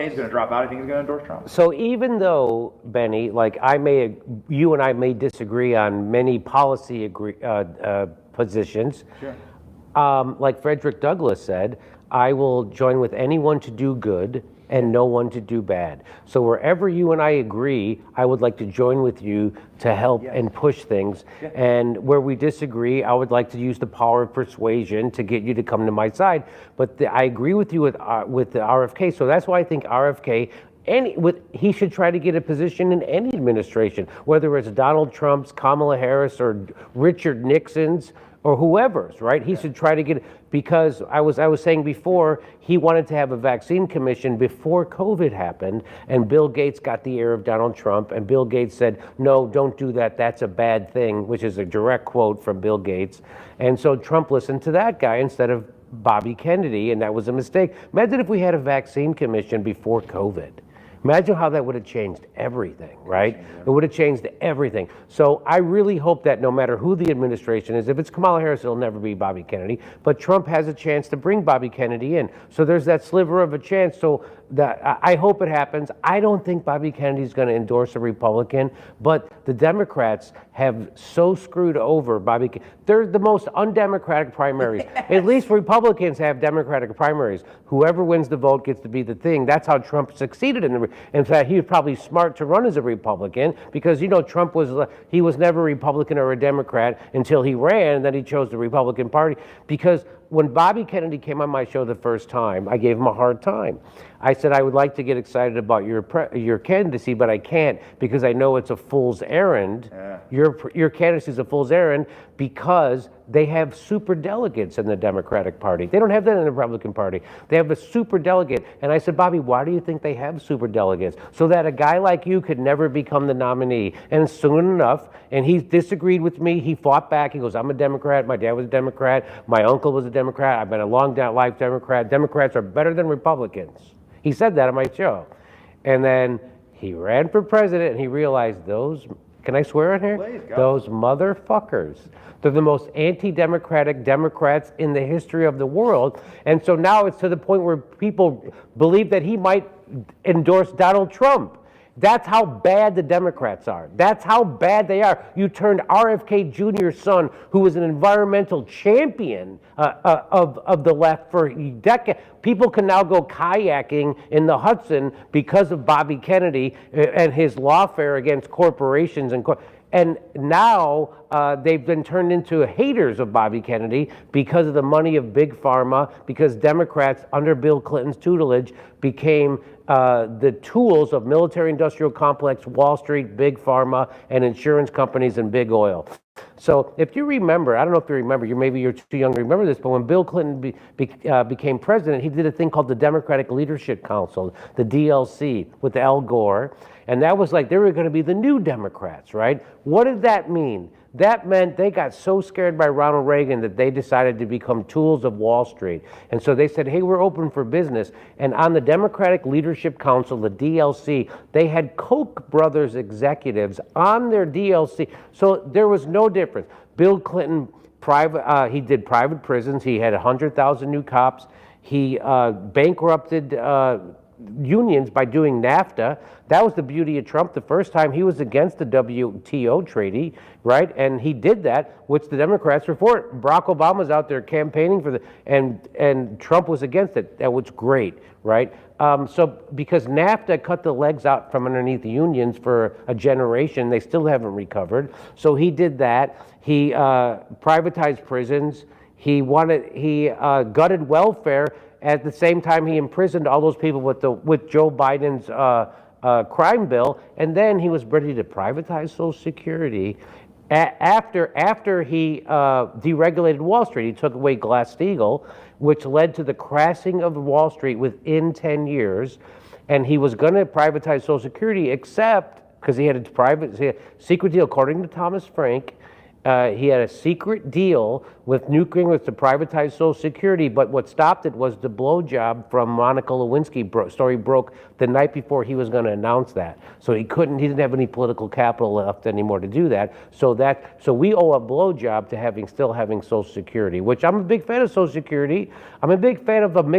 He's going to drop out. I think he's going to endorse Trump. So even though, Benny, like you and I may disagree on many policy positions, Sure. like Frederick Douglass said, I will join with anyone to do good and no one to do bad. So wherever you and I agree, I would like to join with you to help and push things. And where we disagree, I would like to use the power of persuasion to get you to come to my side. But I agree with you with the RFK. So that's why I think RFK, he should try to get a position in any administration, whether it's Donald Trump's, Kamala Harris, or Richard Nixon's, or whoever's, right? He should try to get, because I was saying before, he wanted to have a vaccine commission before COVID happened, and Bill Gates got the ear of Donald Trump, and Bill Gates said, no, don't do that, that's a bad thing, which is a direct quote from Bill Gates. And so Trump listened to that guy instead of Bobby Kennedy, and that was a mistake. Imagine if we had a vaccine commission before COVID. Imagine how that would have changed everything, right? It would have changed everything. So I really hope that no matter who the administration is, if it's Kamala Harris, it'll never be Bobby Kennedy, but Trump has a chance to bring Bobby Kennedy in. So there's that sliver of a chance. So I hope it happens. I don't think Bobby Kennedy's going to endorse a Republican, but the Democrats have so screwed over Bobby. They're the most undemocratic primaries. At least Republicans have Democratic primaries. Whoever wins the vote gets to be the thing. That's how Trump succeeded in fact, he was probably smart to run as a Republican because, you know, Trump was never a Republican or a Democrat until he ran, and then he chose the Republican Party. Because when Bobby Kennedy came on my show the first time, I gave him a hard time. I said, I would like to get excited about your candidacy, but I can't because I know it's a fool's errand. Your candidacy is a fool's errand because they have super delegates in the Democratic Party. They don't have that in the Republican Party. They have a super delegate. And I said, Bobby, why do you think they have super delegates? So that a guy like you could never become the nominee. And soon enough, and he disagreed with me, he fought back. He goes, I'm a Democrat. My dad was a Democrat. My uncle was a Democrat. I've been a long life Democrat. Democrats are better than Republicans. He said that on my show. And then he ran for president and he realized those, can I swear on here? Please, go. Those motherfuckers. They're the most anti-democratic Democrats in the history of the world. And so now it's to the point where people believe that he might endorse Donald Trump. That's how bad the Democrats are. That's how bad they are. You turned RFK Jr.'s son, who was an environmental champion of the left for decades. People can now go kayaking in the Hudson because of Bobby Kennedy and his lawfare against corporations and now they've been turned into haters of Bobby Kennedy because of the money of Big Pharma, because Democrats under Bill Clinton's tutelage became the tools of military-industrial complex, Wall Street, Big Pharma, and insurance companies and big oil. So if you remember, I don't know if you remember, maybe you're too young to remember this, but when Bill Clinton became president, he did a thing called the Democratic Leadership Council, the DLC, with Al Gore. And that was like they were going to be the new Democrats, right? What did that mean? That meant they got so scared by Ronald Reagan that they decided to become tools of Wall Street. And so they said, hey, we're open for business. And on the Democratic Leadership Council, the DLC, they had Koch brothers executives on their DLC. So there was no difference. Bill Clinton, he did private prisons. He had 100,000 new cops. He bankrupted unions by doing NAFTA. That was the beauty of Trump. The first time he was against the WTO treaty, right? And he did that, which the Democrats were for it. Barack Obama's out there campaigning for and Trump was against it. That was great, right? So because NAFTA cut the legs out from underneath the unions for a generation, they still haven't recovered. So he did that. He privatized prisons. He gutted welfare. At the same time, he imprisoned all those people with Joe Biden's crime bill, and then he was ready to privatize Social Security. After he deregulated Wall Street, he took away Glass-Steagall, which led to the crashing of Wall Street within 10 years. And he was going to privatize Social Security, except because he had a secret deal, according to Thomas Frank. He had a secret deal with Newt Gingrich to privatize Social Security, but what stopped it was the blowjob from Monica Lewinsky. Story broke the night before he was going to announce that. So he didn't have any political capital left anymore to do that. So we owe a blowjob to still having Social Security, which I'm a big fan of Social Security. I'm a big fan of a mix